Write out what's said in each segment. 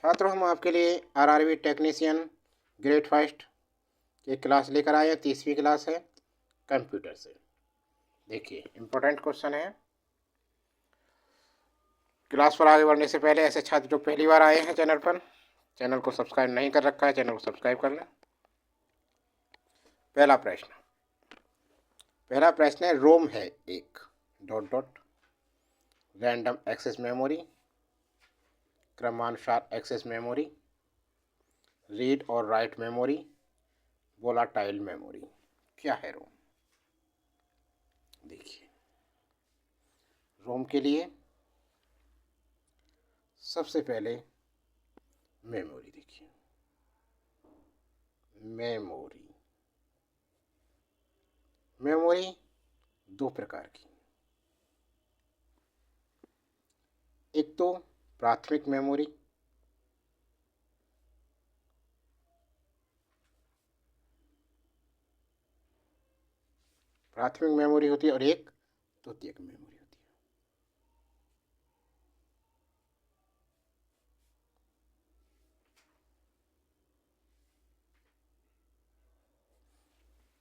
छात्रों, हम आपके लिए आरआरबी टेक्नीशियन ग्रेड फर्स्ट की क्लास लेकर आए हैं। 30वीं क्लास है कंप्यूटर से। देखिए, इम्पोर्टेंट क्वेश्चन है। क्लास पर आगे बढ़ने से पहले ऐसे छात्र जो पहली बार आए हैं चैनल को सब्सक्राइब नहीं कर रखा है, चैनल को सब्सक्राइब कर लें। पहला प्रश्न है, रोम है एक dot dot random access memory, क्रमानुसार एक्सेस मेमोरी, रीड और राइट मेमोरी, वोलाटाइल मेमोरी। क्या है रोम? देखिए, रोम के लिए सबसे पहले मेमोरी देखिए। मेमोरी दो प्रकार की, एक तो प्राथमिक मेमोरी, होती है और एक द्वितीयक मेमोरी होती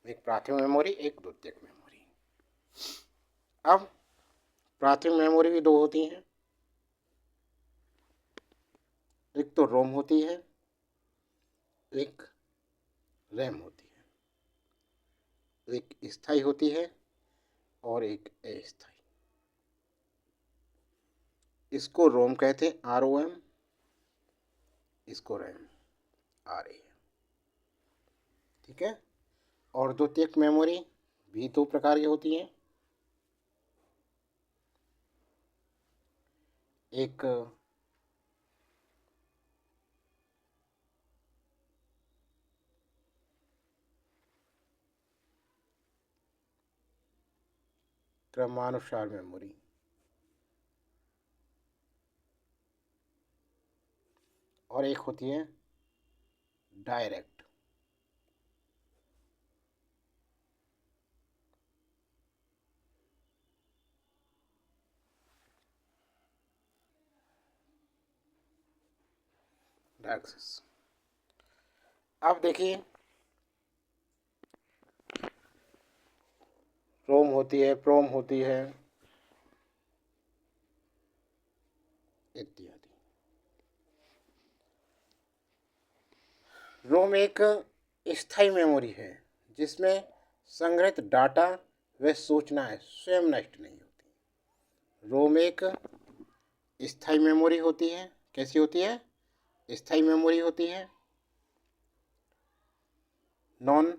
है। एक प्राथमिक मेमोरी, एक द्वितीयक मेमोरी। अब प्राथमिक मेमोरी भी दो होती हैं, एक तो रोम होती है, एक रैम होती है। एक स्थायी होती है और एक अस्थायी। इसको रोम कहते हैं, ROM, इसको रैम, RAM। ठीक है। और द्वितीयक मेमोरी भी दो प्रकार की होती हैं, एक क्रमानुसार मेमोरी और एक होती है डायरेक्ट। एक्सेस। अब देखिए, रोम होती है, प्रोम होती है, इत्यादि। रोम एक स्थायी मेमोरी है जिसमें संग्रहित डाटा व सूचनाएं स्वयं नष्ट नहीं होती। रोम एक स्थायी मेमोरी होती है। कैसी होती है? स्थायी मेमोरी होती है, नॉन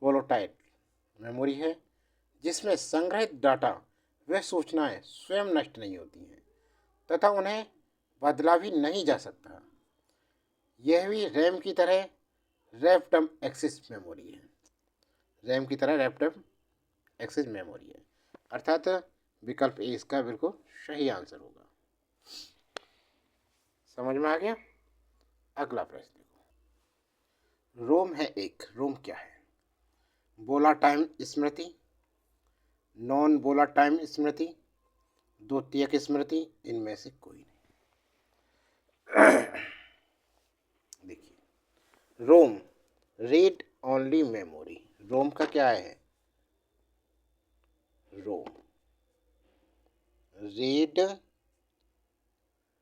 वोलेटाइल मेमोरी है, जिसमें संग्रहित डाटा व सूचनाएं स्वयं नष्ट नहीं होती हैं तथा उन्हें बदला भी नहीं जा सकता। यह भी रैम की तरह रैंडम एक्सेस मेमोरी है। रैम की तरह रैंडम एक्सेस मेमोरी है, अर्थात विकल्प ए इसका बिल्कुल सही आंसर होगा। समझ में आ गया? अगला प्रश्न देखो। रोम है एक, रोम क्या है? वोलाटाइल स्मृति, नॉन वोलाटाइल स्मृति, द्वितीयक स्मृति, इनमें से कोई नहीं। देखिए, रोम रीड ओनली मेमोरी। रोम का क्या है? रोम रीड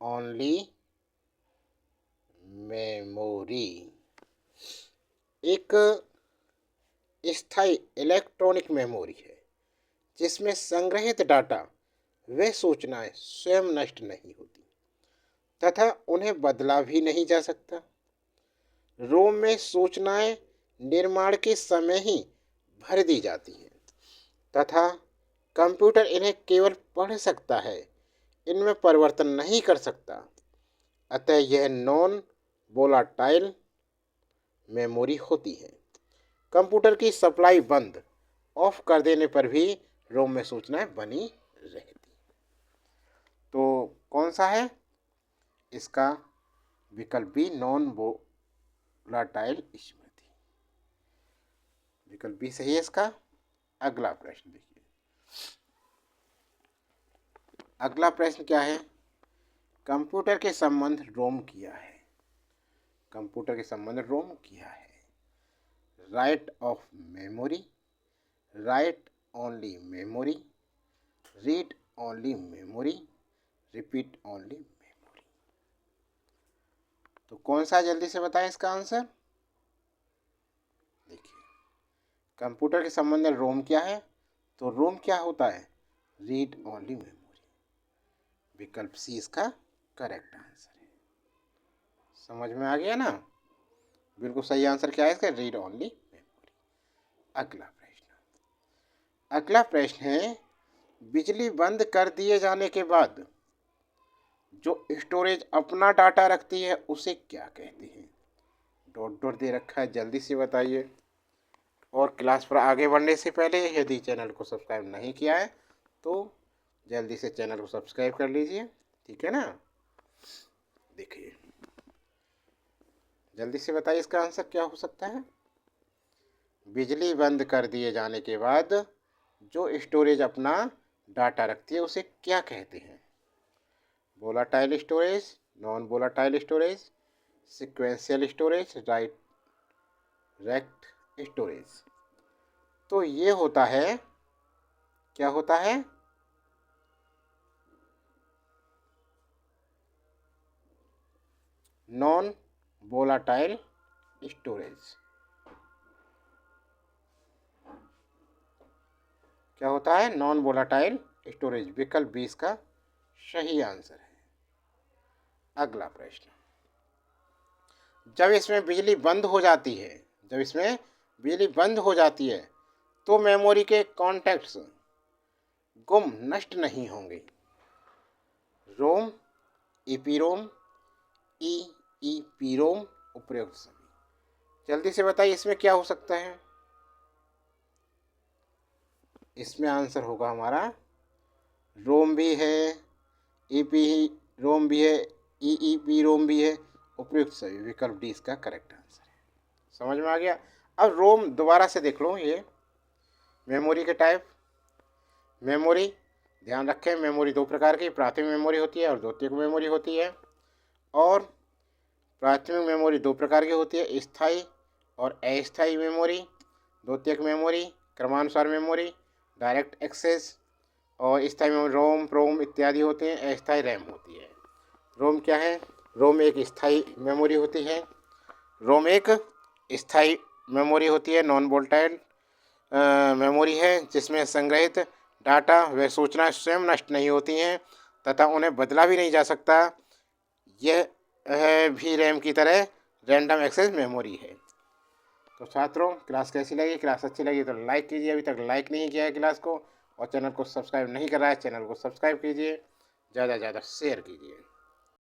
ओनली मेमोरी एक स्थायी इलेक्ट्रॉनिक मेमोरी है जिसमें संग्रहित डाटा व सूचनाएं स्वयं नष्ट नहीं होती तथा उन्हें बदला भी नहीं जा सकता। रोम में सूचनाएं निर्माण के समय ही भर दी जाती हैं तथा कंप्यूटर इन्हें केवल पढ़ सकता है, इनमें परिवर्तन नहीं कर सकता। अतः यह नॉन वोलाटाइल मेमोरी होती है। कंप्यूटर की सप्लाई बंद ऑफ कर देने पर भी रोम में सूचनाएं बनी रहती। तो कौन सा है इसका विकल्प बी, नॉन वोलाटाइल स्मृति। विकल्प बी सही है इसका। अगला प्रश्न देखिए। अगला प्रश्न क्या है? कंप्यूटर के संबंध रोम किया है। कंप्यूटर के संबंध रोम किया है। Right of memory, right only memory, read only memory, repeat only memory. तो कौन सा जल्दी से बताएं इसका आंसर। देखिए, कंप्यूटर के संबंध में रोम क्या है, तो रोम क्या होता है, रीड ओनली मेमोरी। विकल्प सी इसका करेक्ट आंसर है। समझ में आ गया ना, बिल्कुल सही आंसर क्या है इसका, रीड ओनली मेमोरी। अगला प्रश्न है, बिजली बंद कर दिए जाने के बाद जो स्टोरेज अपना डाटा रखती है उसे क्या कहते हैं। डॉट डॉट दे रखा है, जल्दी से बताइए। और क्लास पर आगे बढ़ने से पहले यदि चैनल को सब्सक्राइब नहीं किया है तो जल्दी से चैनल को सब्सक्राइब कर लीजिए, ठीक है ना। देखिए, जल्दी से बताइए इसका आंसर क्या हो सकता है। बिजली बंद कर दिए जाने के बाद जो स्टोरेज अपना डाटा रखती है उसे क्या कहते हैं। Volatile storage, non volatile storage, sequential storage, direct storage. तो ये होता है, क्या होता है, नॉन वोलाटाइल स्टोरेज। क्या होता है, नॉन वोलाटाइल स्टोरेज। विकल्प 20 का सही आंसर है। अगला प्रश्न, जब इसमें बिजली बंद हो जाती है, जब इसमें बिजली बंद हो जाती है तो मेमोरी के कॉन्टेक्ट्स गुम नष्ट नहीं होंगे। रोम, ईपीरोम, ईईपीरोम, उपयुक्त सभी। जल्दी से बताइए इसमें क्या हो सकता है। इसमें आंसर होगा हमारा रोम भी है, ईपी रोम भी है, ईईपी रोम भी है, उपयुक्त सभी। विकल्प डी इसका करेक्ट आंसर है। समझ में आ गया। अब रोम दोबारा से देख लो। ये मेमोरी के टाइप, मेमोरी ध्यान रखें, मेमोरी दो प्रकार की, प्राथमिक मेमोरी होती है और द्वितीयक मेमोरी होती है। और प्राथमिक मेमोरी दो प्रकार की होती है, स्थायी और अस्थायी मेमोरी। द्वितीयक मेमोरी क्रमानुसार मेमोरी, डायरेक्ट एक्सेस। और स्थायी मेमोरी रोम, प्रोम इत्यादि होते हैं। अस्थायी रैम होती है। रोम क्या है, रोम एक स्थायी मेमोरी होती है। रोम एक स्थायी मेमोरी होती है, नॉन वोलेटाइल मेमोरी है, जिसमें संग्रहित डाटा व सूचना स्वयं नष्ट नहीं होती हैं तथा उन्हें बदला भी नहीं जा सकता। यह भी रैम की तरह रैंडम एक्सेस मेमोरी है। तो छात्रों, क्लास कैसी लगी, क्लास अच्छी लगी तो लाइक कीजिए। अभी तक लाइक नहीं किया है क्लास को, और चैनल को सब्सक्राइब नहीं कर रहा है, चैनल को सब्सक्राइब कीजिए, ज़्यादा से ज़्यादा शेयर कीजिए।